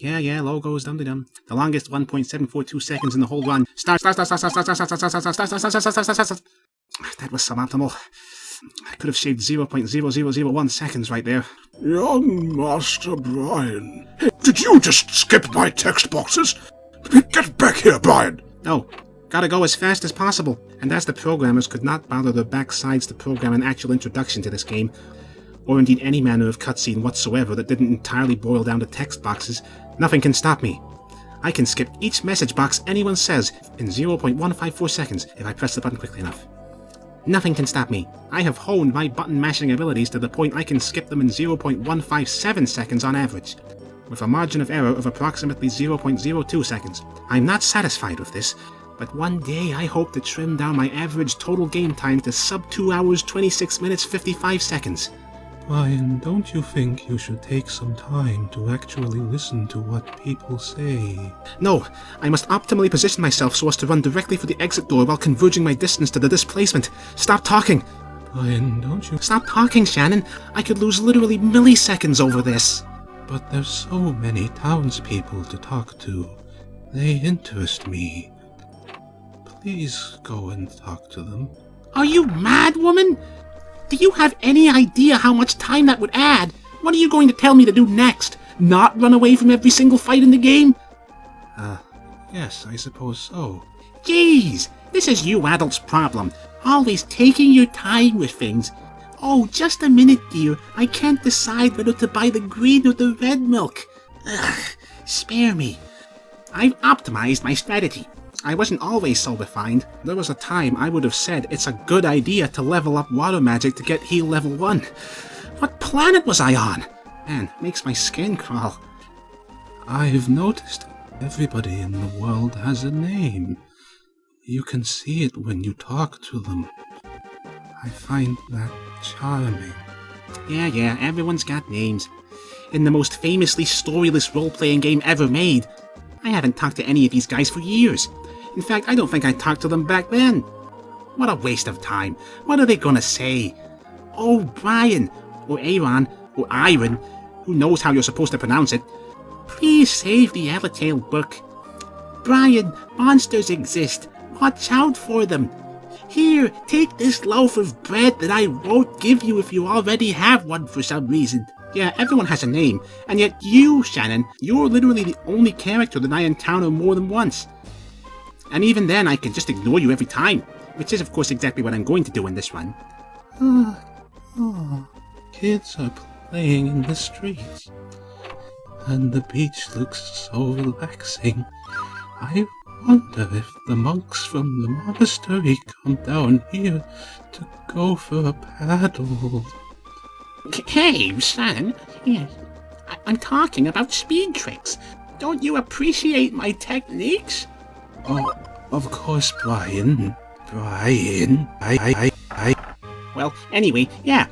Yeah, logos, dum-de-dum. The longest 1.742 seconds in the whole run. Start. That was suboptimal. I could have shaved 0.0001 seconds right there. Young Master Brian. Hey, did you just skip my text boxes? Get back here, Brian! No, gotta go as fast as possible. And as the programmers could not bother their backsides to program an actual introduction to this game, or indeed any manner of cutscene whatsoever that didn't entirely boil down to text boxes, nothing can stop me. I can skip each message box anyone says in 0.154 seconds if I press the button quickly enough. Nothing can stop me. I have honed my button-mashing abilities to the point I can skip them in 0.157 seconds on average, with a margin of error of approximately 0.02 seconds. I'm not satisfied with this, but one day I hope to trim down my average total game time to sub 2 hours 26 minutes 55 seconds. Brian, don't you think you should take some time to actually listen to what people say? No, I must optimally position myself so as to run directly for the exit door while converging my distance to the displacement. Stop talking! Brian, don't you... Stop talking, Shannon! I could lose literally milliseconds over this! But there's so many townspeople to talk to. They interest me. Please go and talk to them. Are you mad, woman? Do you have any idea how much time that would add? What are you going to tell me to do next? Not run away from every single fight in the game? Yes, I suppose so. Jeez, this is you adults' problem. Always taking your time with things. Oh, just a minute, dear. I can't decide whether to buy the green or the red milk. Ugh, spare me. I've optimized my strategy. I wasn't always so refined. There was a time I would have said it's a good idea to level up water magic to get heal level 1. What planet was I on? Man, makes my skin crawl. I've noticed everybody in the world has a name. You can see it when you talk to them. I find that charming. Yeah, everyone's got names. In the most famously storyless role-playing game ever made, I haven't talked to any of these guys for years. In fact, I don't think I talked to them back then. What a waste of time. What are they gonna say? Oh, Brian, or Ayron, or Ayron, who knows how you're supposed to pronounce it. Please save the Eltale book. Brian, monsters exist. Watch out for them. Here, take this loaf of bread that I won't give you if you already have one for some reason. Yeah, everyone has a name, and yet you, Shannon, you're literally the only character that I encounter more than once. And even then, I can just ignore you every time, which is of course exactly what I'm going to do in this run. Kids are playing in the streets, and the beach looks so relaxing. I wonder if the monks from the monastery come down here to go for a paddle. Hey, Shannon, yes, I'm talking about speed tricks. Don't you appreciate my techniques? Oh, of course, Brian. Well, anyway, yeah.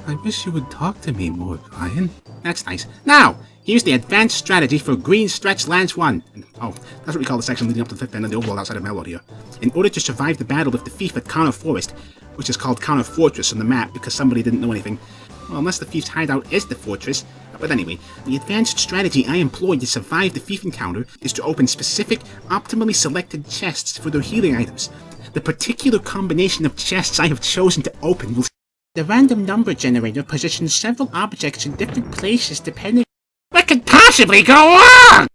I wish you would talk to me more, Brian. That's nice. Now, here's the advanced strategy for Green Stretch Lance 1. Oh, that's what we call the section leading up to the fifth end of the overworld outside of Melwood here. In order to survive the battle with the thief at Connor Forest, which is called Connor Fortress on the map because somebody didn't know anything. Well, unless the thief's hideout is the fortress. But anyway, the advanced strategy I employed to survive the thief encounter is to open specific, optimally selected chests for their healing items. The particular combination of chests I have chosen to open will... The random number generator positions several objects in different places depending... What could possibly go wrong?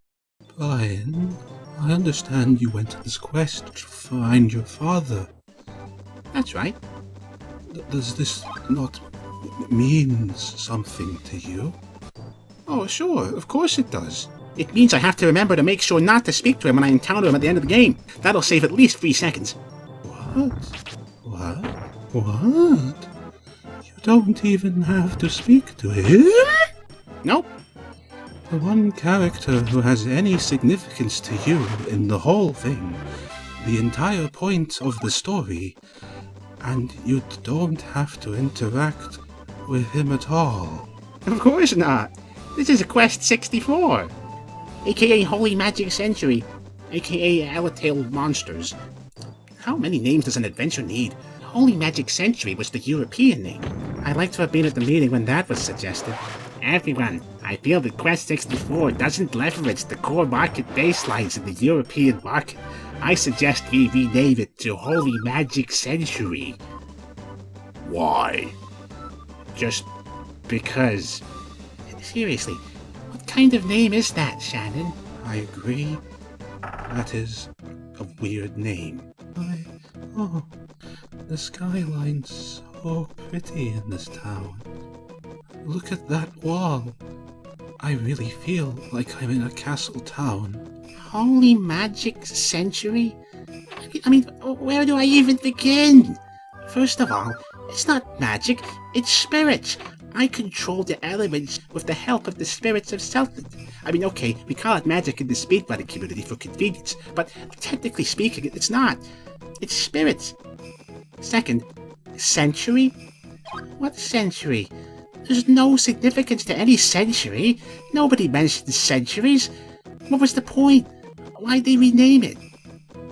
Brian, I understand you went on this quest to find your father. That's right. Does this not mean something to you? Oh, sure, of course it does. It means I have to remember to make sure not to speak to him when I encounter him at the end of the game. That'll save at least 3 seconds. What? You don't even have to speak to him? Nope. The one character who has any significance to you in the whole thing. The entire point of the story. And you don't have to interact with him at all. Of course not. This is Quest 64, aka Holy Magic Century, aka Eltale Monsters. How many names does an adventure need? Holy Magic Century was the European name. I'd like to have been at the meeting when that was suggested. Everyone, I feel that Quest 64 doesn't leverage the core market baselines in the European market. I suggest we rename it to Holy Magic Century. Why? Just because. Seriously, what kind of name is that, Shannon? I agree. That is a weird name. Oh, the skyline's so pretty in this town. Look at that wall. I really feel like I'm in a castle town. Holy Magic Century? I mean, where do I even begin? First of all, it's not magic, it's spirits. I control the elements with the help of the spirits of Celtic. I mean, okay, we call it magic in the speedrunning community for convenience, but technically speaking, it's not. It's spirits. Second, century? What century? There's no significance to any century. Nobody mentions centuries. What was the point? Why'd they rename it?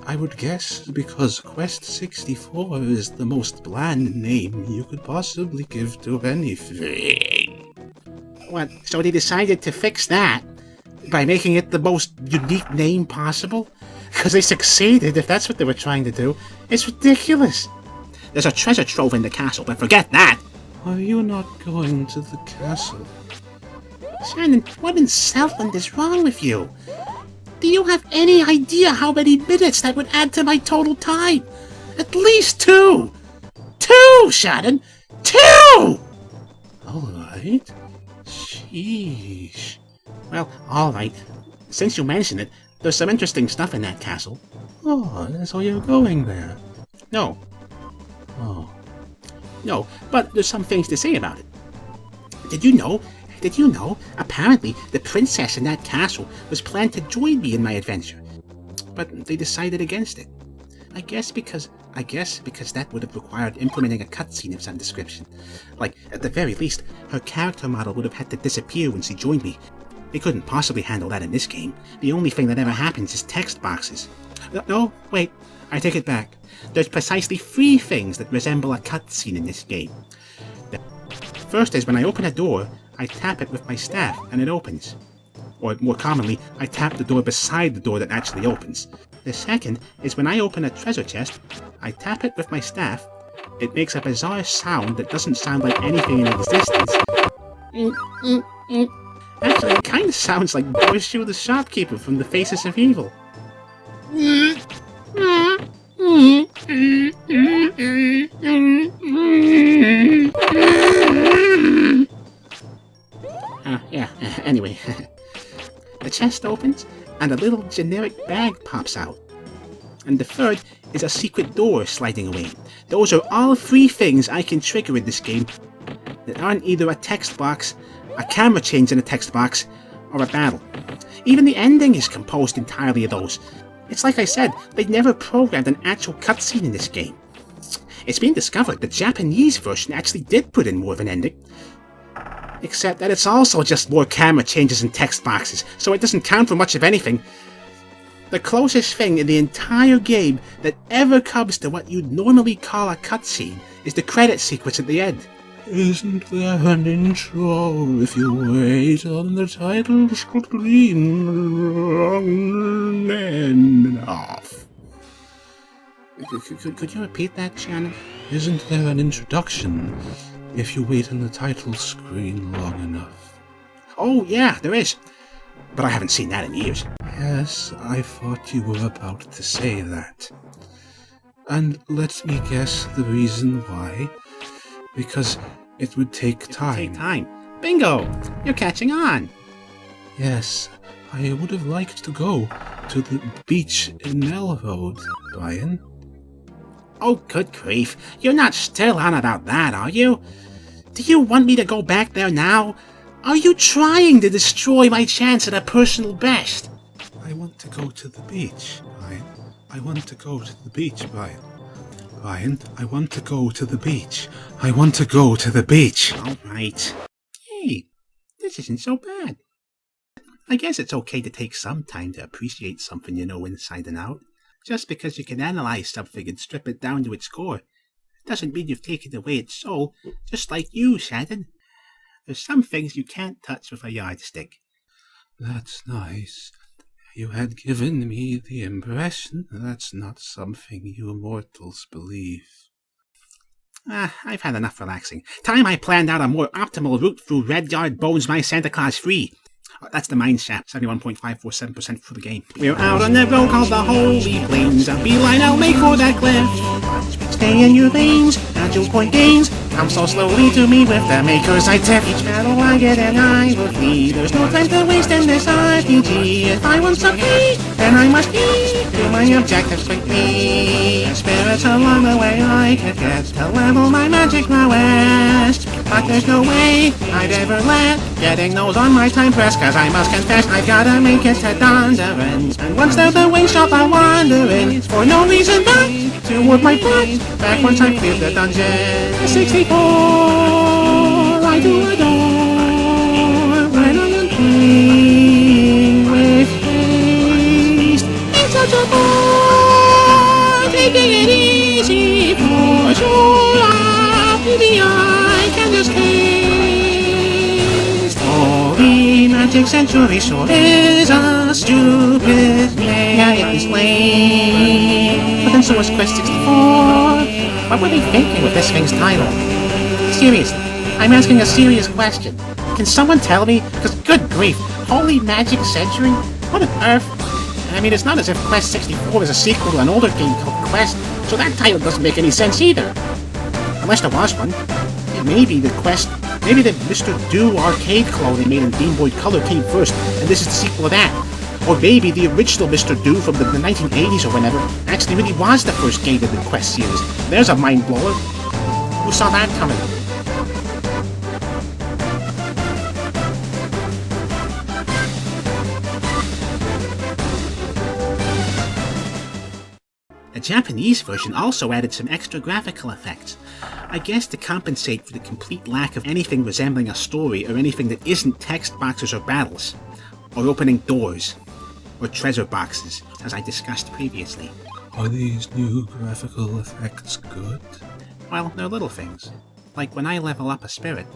I would guess because Quest 64 is the most bland name you could possibly give to anything. What, so they decided to fix that by making it the most unique name possible? Because they succeeded, if that's what they were trying to do. It's ridiculous. There's a treasure trove in the castle, but forget that. Are you not going to the castle? Shannon, what in Southland is wrong with you? Do you have any idea how many minutes that would add to my total time? At least 2! 2, Shannon! 2! Alright. Sheesh. Well, alright. Since you mention it, there's some interesting stuff in that castle. Oh, so you're going there? No. Oh. No, but there's some things to say about it. Did you know, apparently the princess in that castle was planned to join me in my adventure. But they decided against it. I guess because that would have required implementing a cutscene of some description. Like, at the very least, her character model would have had to disappear when she joined me. They couldn't possibly handle that in this game. The only thing that ever happens is text boxes. No, wait, I take it back. There's precisely 3 things that resemble a cutscene in this game. The first is when I open a door, I tap it with my staff and it opens. Or more commonly, I tap the door beside the door that actually opens. The second is when I open a treasure chest, I tap it with my staff, it makes a bizarre sound that doesn't sound like anything in existence. Actually, it kind of sounds like Borshu the shopkeeper from The Faces of Evil. Anyway, the chest opens and a little generic bag pops out. And the third is a secret door sliding away. Those are all 3 things I can trigger in this game that aren't either a text box, a camera change in a text box, or a battle. Even the ending is composed entirely of those. It's like I said, they never programmed an actual cutscene in this game. It's been discovered the Japanese version actually did put in more of an ending. Except that it's also just more camera changes and text boxes, so it doesn't count for much of anything. The closest thing in the entire game that ever comes to what you'd normally call a cutscene is the credit sequence at the end. Isn't there an intro if you wait on the title screen long enough? Could you repeat that, Shannon? Isn't there an introduction if you wait on the title screen long enough? Oh, yeah, there is. But I haven't seen that in years. Yes, I thought you were about to say that. And let me guess the reason why. Because it would take time. Bingo! You're catching on. Yes, I would have liked to go to the beach in Melrose, Brian. Oh, good grief. You're not still on about that, are you? Do you want me to go back there now? Are you trying to destroy my chance at a personal best? I want to go to the beach, Brian. I want to go to the beach, Brian. Brian, I want to go to the beach. I want to go to the beach. All right. Hey, this isn't so bad. I guess it's okay to take some time to appreciate something you know inside and out. Just because you can analyze something and strip it down to its core doesn't mean you've taken away its soul, just like you, Shannon. There's some things you can't touch with a yardstick. That's nice. You had given me the impression that's not something you mortals believe. I've had enough relaxing. Time I planned out a more optimal route through Red Yard Bones My Santa Claus Free. That's the mine shaft, 71.547% for the game. We're out on that road called the Holy Plains. A beeline I'll make for that cliff. Stay in your lanes, at your point gains. Come so slowly to me with the makers I tip. Each battle I get and I will flee. There's no time to waste in this RPG. If I want something, then I must be. Do my objectives quickly. Spirits along the way I could get to level my magic prowess. But there's no way I'd ever let getting those on my time press. Cause I must confess I've gotta make it to Dondarans. And once they're the wing shop I'm wandering. For no reason but to work my butt. Back once I cleared the dungeon. 64 I do adore when I'm playing with haste. It's such a bore, taking it easy for sure. Maybe I can just taste. Holy magic century sword is a stupid name. It's lame. But then so was Quest 64. What were they thinking with this thing's title? Seriously, I'm asking a serious question. Can someone tell me? Because good grief, Holy Magic Century? What on earth? I mean, it's not as if Quest 64 is a sequel to an older game called Quest, so that title doesn't make any sense either. Unless there was one. Maybe the Mr. Do arcade clone they made in Game Boy Color came first, and this is the sequel of that. Or maybe the original Mr. Do from the 1980s or whenever actually really was the first game of the Quest series. There's a mind blower. Who saw that coming? The Japanese version also added some extra graphical effects. I guess to compensate for the complete lack of anything resembling a story or anything that isn't text boxes or battles, or opening doors, or treasure boxes, as I discussed previously. Are these new graphical effects good? Well, they're little things. Like when I level up a spirit,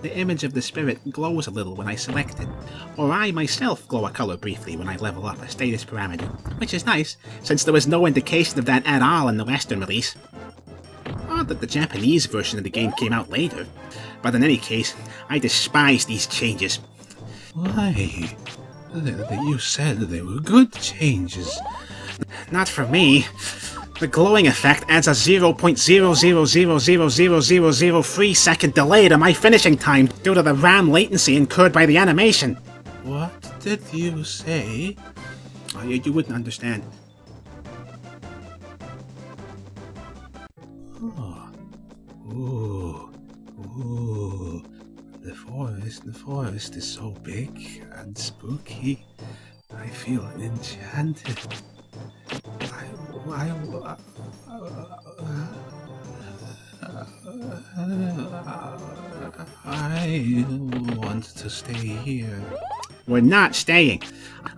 the image of the spirit glows a little when I select it, or I myself glow a color briefly when I level up a status parameter, which is nice, since there was no indication of that at all in the Western release. Odd that the Japanese version of the game came out later, but in any case, I despise these changes. Why? You said they were good changes. Not for me. The glowing effect adds a 0.0000003 second delay to my finishing time due to the RAM latency incurred by the animation. What did you say? You wouldn't understand. Oh. Ooh. The forest is so big and spooky. I feel enchanted. I want to stay here. We're not staying.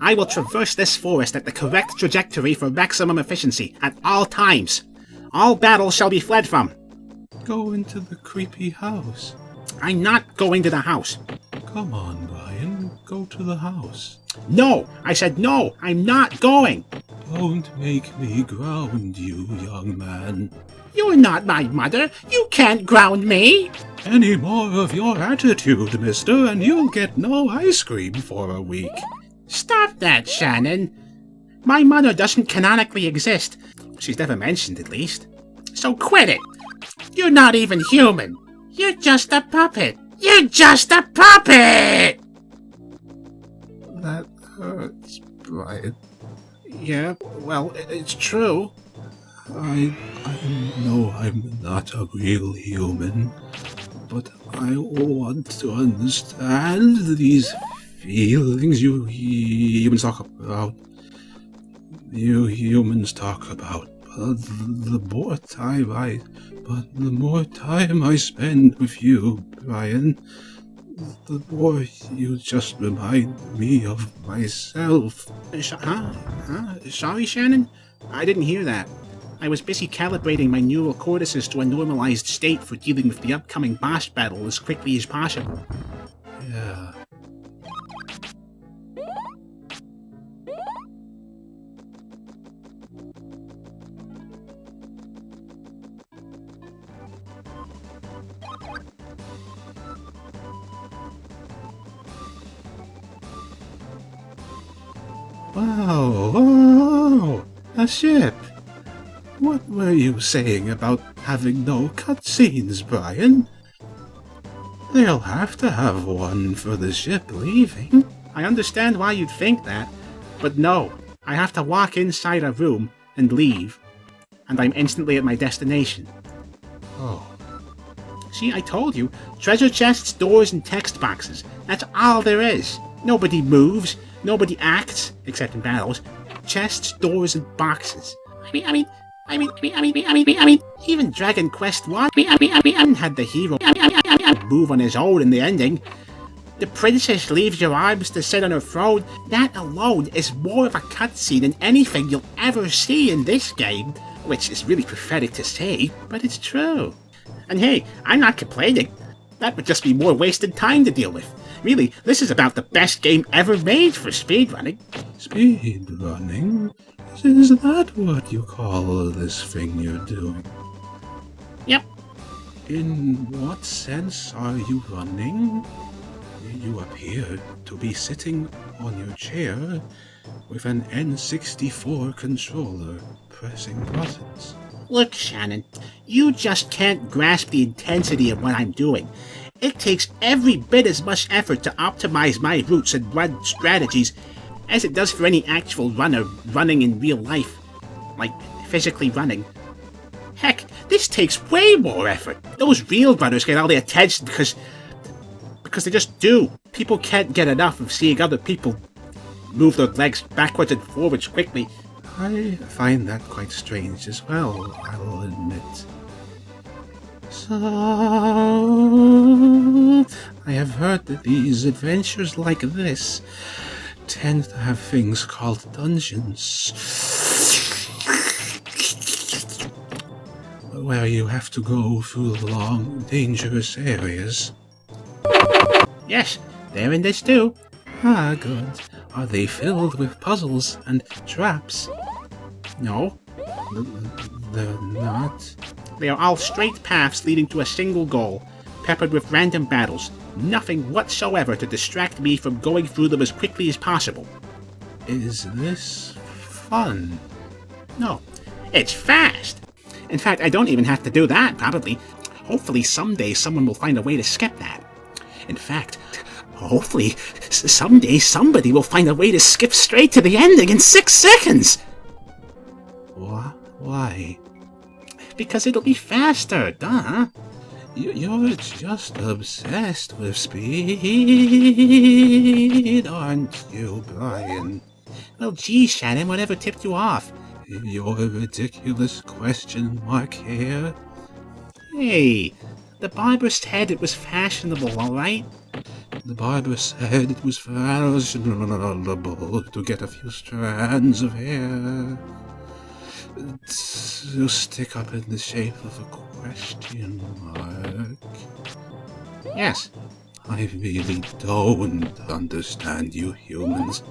I will traverse this forest at the correct trajectory for maximum efficiency at all times. All battles shall be fled from. Go into the creepy house. I'm not going to the house. Come on, Brian. Go to the house. No! I said no! I'm not going! Don't make me ground you, young man. You're not my mother! You can't ground me! Any more of your attitude, mister, and you'll get no ice cream for a week. Stop that, Shannon! My mother doesn't canonically exist. She's never mentioned, at least. So quit it! You're not even human! You're just a puppet! You're just a puppet! That hurts, Brian. Yeah, well, it's true. I know I'm not a real human, but I want to understand these feelings you humans talk about. But the more time I spend with you, Brian, the more you just remind me of myself. Sorry, Shannon? I didn't hear that. I was busy calibrating my neural cortices to a normalized state for dealing with the upcoming boss battle as quickly as possible. Yeah. Wow, a ship! What were you saying about having no cutscenes, Brian? They'll have to have one for the ship leaving. I understand why you'd think that, but no, I have to walk inside a room and leave, and I'm instantly at my destination. Oh. See, I told you, treasure chests, doors, and text boxes. That's all there is. Nobody moves, nobody acts, except in battles. Chests, doors, and boxes. Even Dragon Quest 1 had the hero move on his own in the ending. The princess leaves your arms to sit on her throne. That alone is more of a cutscene than anything you'll ever see in this game, which is really pathetic to say, but it's true. And hey, I'm not complaining. That would just be more wasted time to deal with. Really, this is about the best game ever made for speedrunning. Speedrunning? Is that what you call this thing you're doing? Yep. In what sense are you running? You appear to be sitting on your chair with an N64 controller pressing buttons. Look, Shannon, you just can't grasp the intensity of what I'm doing. It takes every bit as much effort to optimize my routes and run strategies as it does for any actual runner running in real life. Like, physically running. Heck, this takes way more effort. Those real runners get all the attention because they just do. People can't get enough of seeing other people move their legs backwards and forwards quickly. I find that quite strange as well, I'll admit. So, I have heard that these adventures like this tend to have things called dungeons, where you have to go through long, dangerous areas. Yes, they're in this too. Ah, good. Are they filled with puzzles and traps? No, They're not. they are all straight paths leading to a single goal, peppered with random battles. Nothing whatsoever to distract me from going through them as quickly as possible. Is this fun? No, it's fast. In fact, I don't even have to do that, probably. Hopefully someday someone will find a way to skip that. In fact, hopefully someday somebody will find a way to skip straight to the ending in 6 seconds! Why? Because it'll be faster, duh. You're just obsessed with speed, aren't you, Brian? Well, gee, Shannon, whatever tipped you off? Your ridiculous question mark here? Hey, the barber said it was fashionable, alright? The barber said it was fashionable to get a few strands of hair to stick up in the shape of a question mark. Yes. I really don't understand you humans.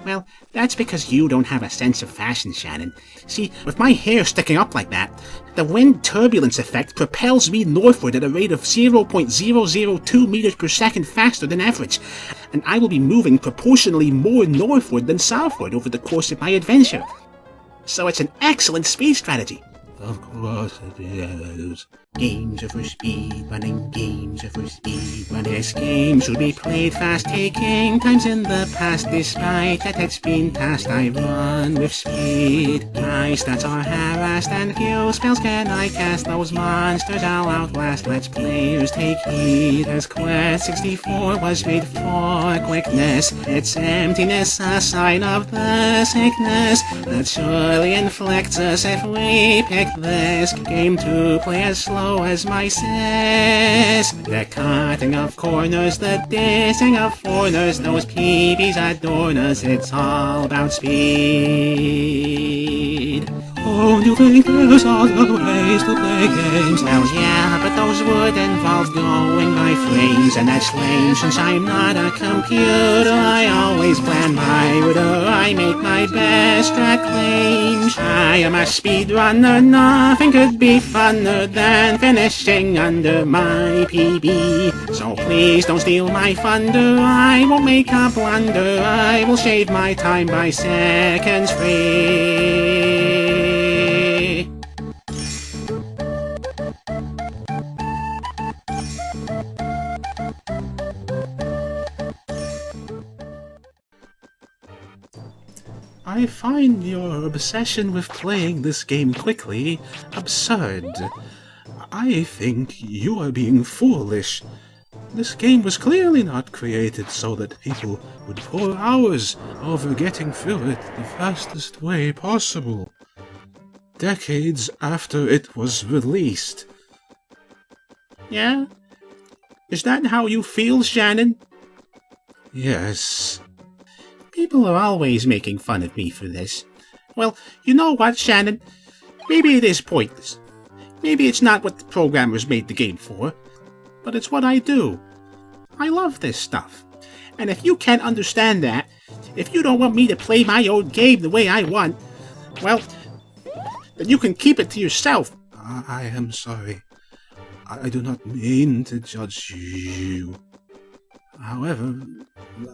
Well, that's because you don't have a sense of fashion, Shannon. See, with my hair sticking up like that, the wind turbulence effect propels me northward at a rate of 0.002 meters per second faster than average, and I will be moving proportionally more northward than southward over the course of my adventure. So it's an excellent speed strategy. Of course it is. Games are for speed running, games are for speed running. This game should be played fast, taking times in the past. Despite that it's been past, I run with speed. My stats are harassed, and few spells can I cast. Those monsters I'll outlast. Let's players take heed, as Quest 64 was made for quickness. Its emptiness, a sign of the sickness that surely inflicts us if we pick this game to play as slow as my sis. The cutting of corners, the dissing of foreigners, those PBs adorn us, it's all about speed. Don't you think there's other ways to play games? Well, yeah, but those would involve going by frames, and that's lame. Since I'm not a computer, I always plan my order. I make my best at claims. I am a speedrunner, nothing could be funner than finishing under my PB. So please don't steal my thunder, I won't make a blunder. I will shave my time by seconds free. I find your obsession with playing this game quickly absurd. I think you are being foolish. This game was clearly not created so that people would pour hours over getting through it the fastest way possible. Decades after it was released. Yeah? Is that how you feel, Shannon? Yes. People are always making fun of me for this. Well, you know what, Shannon? Maybe it is pointless. Maybe it's not what the programmers made the game for, but it's what I do. I love this stuff. And if you can't understand that, if you don't want me to play my own game the way I want, well, then you can keep it to yourself. I am sorry. I do not mean to judge you. However,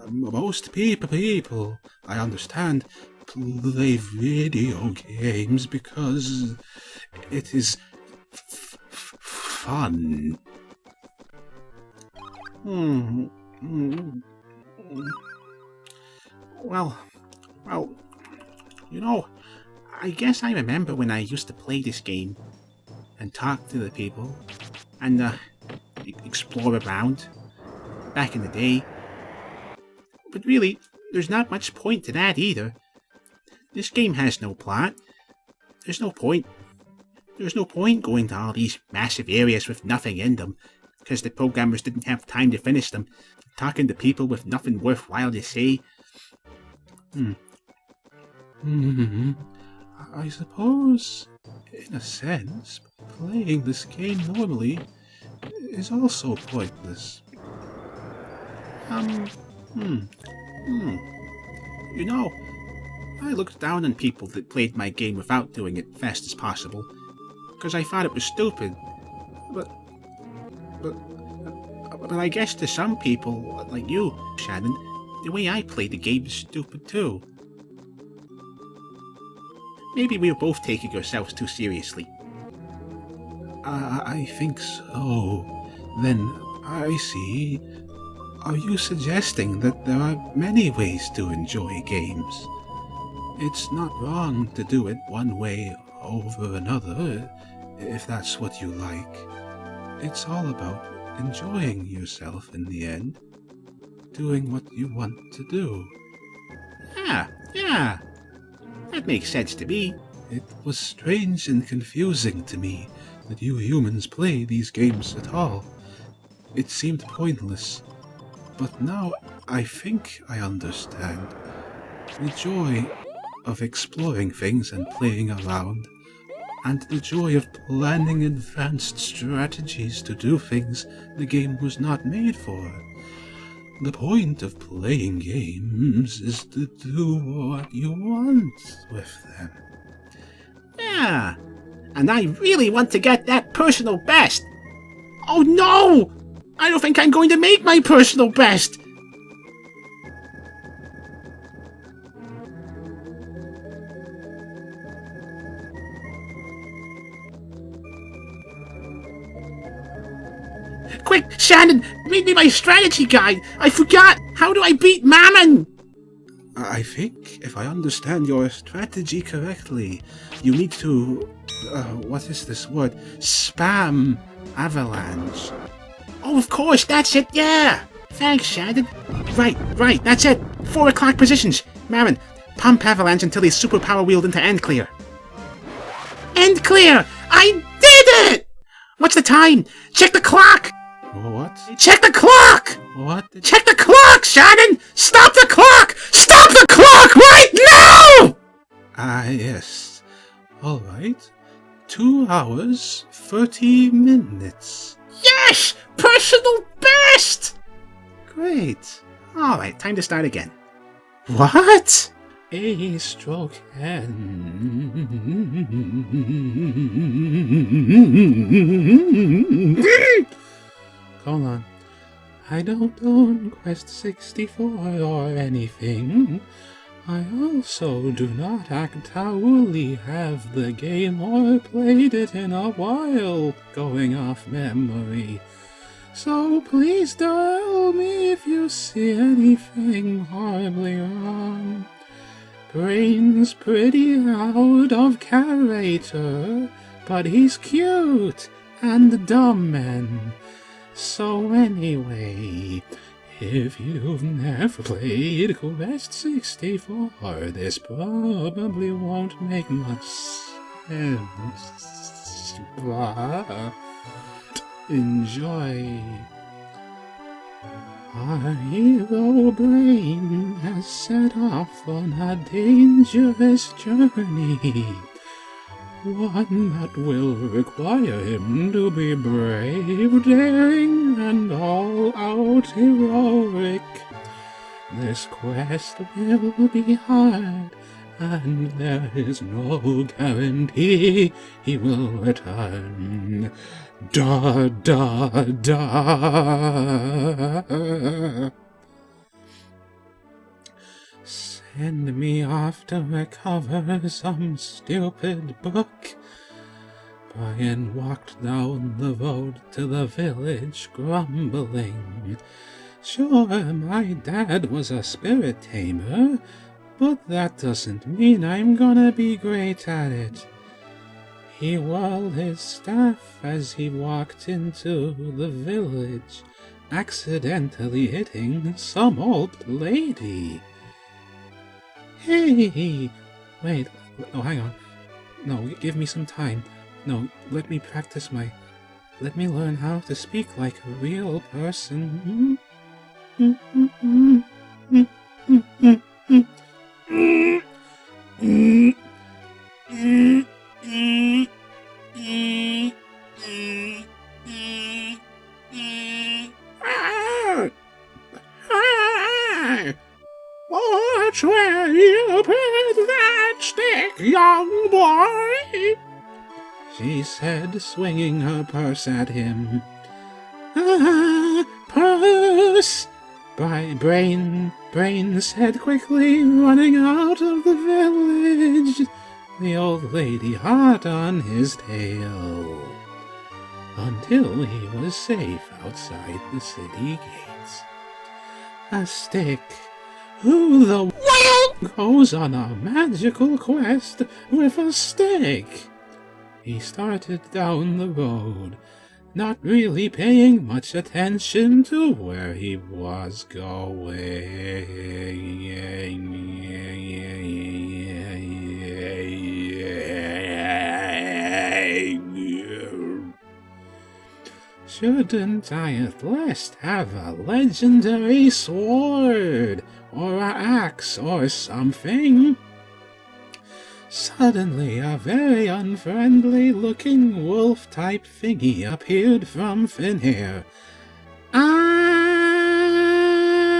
most people, I understand, play video games because it is fun. Well, you know, I guess I remember when I used to play this game and talk to the people and explore around back in the day. But really, there's not much point to that either. This game has no plot. There's no point. There's no point going to all these massive areas with nothing in them, because the programmers didn't have time to finish them, talking to people with nothing worthwhile to say. I suppose, in a sense, playing this game normally is also pointless. You know, I looked down on people that played my game without doing it fast as possible, because I thought it was stupid. But I guess to some people, like you, Shannon, the way I play the game is stupid too. Maybe we're both taking ourselves too seriously. I think so. Then, I see. Are you suggesting that there are many ways to enjoy games? It's not wrong to do it one way over another, if that's what you like. It's all about enjoying yourself in the end, doing what you want to do. Yeah. That makes sense to me. It was strange and confusing to me that you humans play these games at all. It seemed pointless. But now I think I understand. The joy of exploring things and playing around, and the joy of planning advanced strategies to do things the game was not made for. The point of playing games is to do what you want with them. Yeah, and I really want to get that personal best. Oh no! I don't think I'm going to make my personal best! Quick, Shannon, read me my strategy guide! I forgot! How do I beat Mammon? I think, if I understand your strategy correctly, you need to... what is this word? Spam Avalanche. Oh, of course, that's it, yeah! Thanks, Shannon. Right, that's it. 4 o'clock positions. Mammon, pump Avalanche until he's superpower wheeled into end clear. End clear! I did it! What's the time? Check the clock! What? Check the clock! What? Check the clock, Shannon! Stop the clock! Stop the clock right now! Ah, yes. All right. 2 hours, 30 minutes. Yes! Personal best! Great. Alright, time to start again. What? A stroke and... Hold on. I don't own Quest 64 or anything. I also do not actually have the game or played it in a while, going off memory. So please tell me if you see anything horribly wrong. Brain's pretty out of character, but he's cute and dumb and... So anyway, if you've never played Quest 64, this probably won't make much sense. But enjoy. Our hero Brain has set off on a dangerous journey. One that will require him to be brave, daring, and all-out heroic. This quest will be hard, and there is no guarantee he will return. Da da da. Send me off to recover some stupid book. Brian walked down the road to the village, grumbling. Sure, my dad was a spirit tamer, but that doesn't mean I'm gonna be great at it. He whirled his staff as he walked into the village, accidentally hitting some old lady. Hey! Wait, oh, hang on. No, give me some time. No, let me practice let me learn how to speak like a real person. Watch where you put that stick, young boy! She said, swinging her purse at him. Purse! Brain said quickly, running out of the village. The old lady hot on his tail. Until he was safe outside the city gates. A stick. Who the world goes on a magical quest with a stick? He started down the road, not really paying much attention to where he was going. Shouldn't I at least have a legendary sword, or an axe, or something? Suddenly, a very unfriendly-looking wolf-type thingy appeared from thin air. Ah,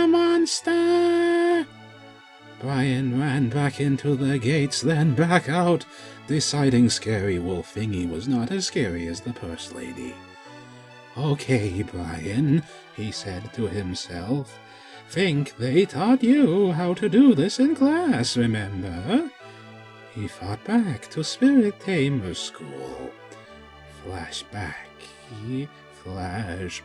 monster! Brian ran back into the gates, then back out, deciding scary wolf thingy was not as scary as the purse lady. Okay, Brian, he said to himself. Think they taught you how to do this in class, remember? He thought back to Spirit Tamer School. Flashback. Flashback.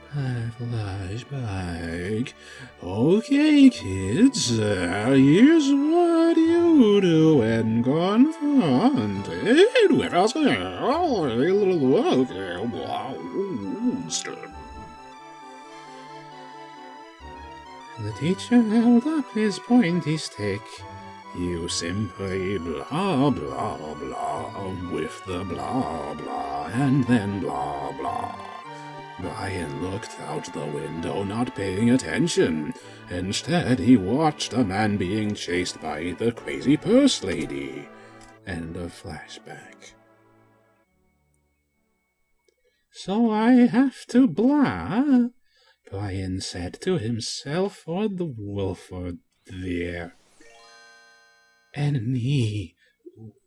Okay, kids, here's what you do when confronted with a monster. The teacher held up his pointy stick. You simply blah blah blah with the blah blah and then blah blah. Brian looked out the window, not paying attention. Instead, he watched a man being chased by the crazy purse lady. End of flashback. So I have to blah, Brian said to himself, or the wolf or there. Any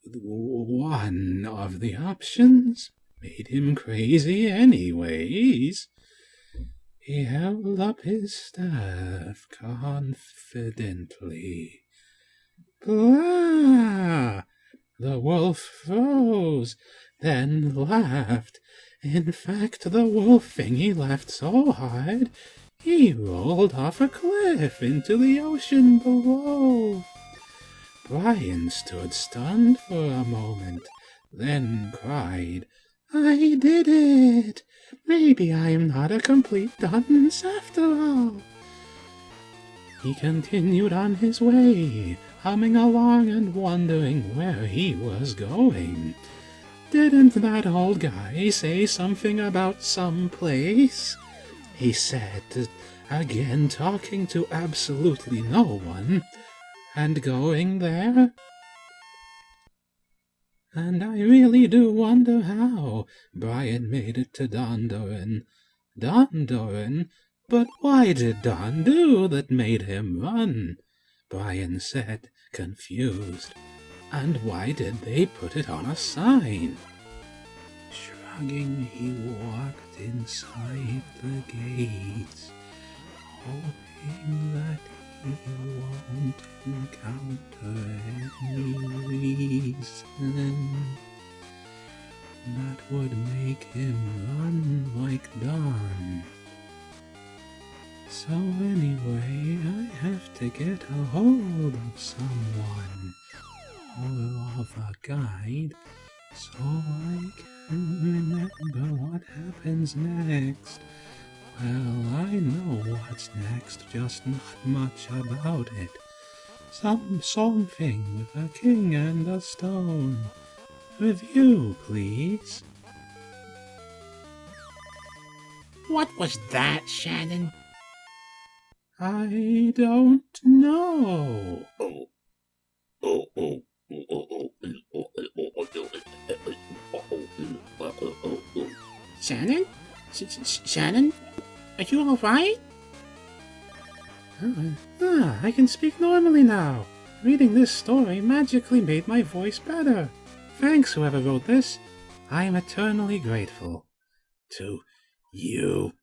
one of the options made him crazy anyways. He held up his staff confidently. Blah! The wolf froze, then laughed. In fact, the wolf thingy laughed so hard, he rolled off a cliff into the ocean below. Brian stood stunned for a moment, then cried, I did it! Maybe I'm not a complete dunce after all. He continued on his way, humming along and wondering where he was going. Didn't that old guy say something about some place? He said, again talking to absolutely no one, and going there? And I really do wonder how Brian made it to Dondoran. Dondoran? But why did Don do that made him run? Brian said, confused. And why did they put it on a sign? Shrugging, he walked inside the gates, hoping that he won't encounter any reason that would make him run like Dawn. So anyway, I have to get a hold of someone, or of a guide, so I can remember what happens next. Well, I know what's next, just not much about it. Something with a king and a stone. Review, please. What was that, Shannon? I don't know. Shannon? Shannon? Are you alright? I can speak normally now. Reading this story magically made my voice better. Thanks, whoever wrote this. I am eternally grateful. To you.